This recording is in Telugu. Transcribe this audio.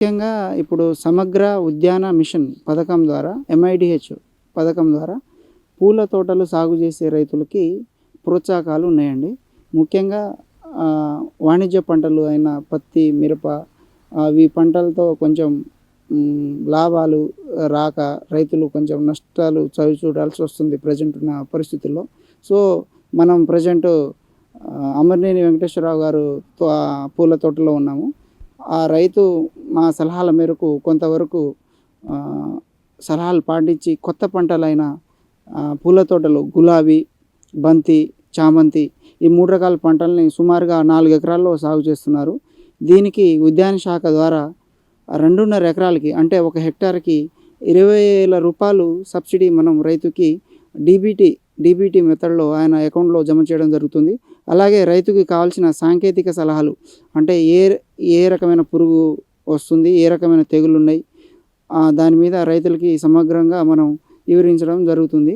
ముఖ్యంగా ఇప్పుడు సమగ్ర ఉద్యాన మిషన్ పథకం ద్వారా ఎంఐడిహెచ్ పథకం ద్వారా పూల తోటలు సాగు చేసే రైతులకి ప్రోత్సాహకాలు ఉన్నాయండి. ముఖ్యంగా వాణిజ్య పంటలు అయిన పత్తి, మిరప అవి పంటలతో కొంచెం లాభాలు రాక రైతులు కొంచెం నష్టాలు చవిచూడాల్సి వస్తుంది ప్రజెంట్ ఉన్న పరిస్థితుల్లో. సో, మనం ప్రజెంటు అమర్నేని వెంకటేశ్వరరావు గారు పూల తోటలో ఉన్నాము. ఆ రైతు మా సలహాల మేరకు కొంతవరకు సలహాలు పాటించి కొత్త పంటలైన పూల తోటలు గులాబీ, బంతి, చామంతి ఈ 3 రకాల పంటల్ని సుమారుగా 4 ఎకరాల్లో సాగు చేస్తున్నారు. దీనికి ఉద్యాన శాఖ ద్వారా 2.5 ఎకరాలకి అంటే 1 హెక్టార్‌కి రూ. 20,000 సబ్సిడీ మనం రైతుకి డీబీటీ మెథడ్‌లో ఆయన అకౌంట్‌లో జమ చేయడం జరుగుతుంది. అలాగే రైతుకి కావాల్సిన సాంకేతిక సలహాలు అంటే ఏ రకమైన పురుగు వస్తుంది, ఏ రకమైన తెగులున్నాయి, దాని మీద రైతులకి సమగ్రంగా మనం వివరించడం జరుగుతుంది.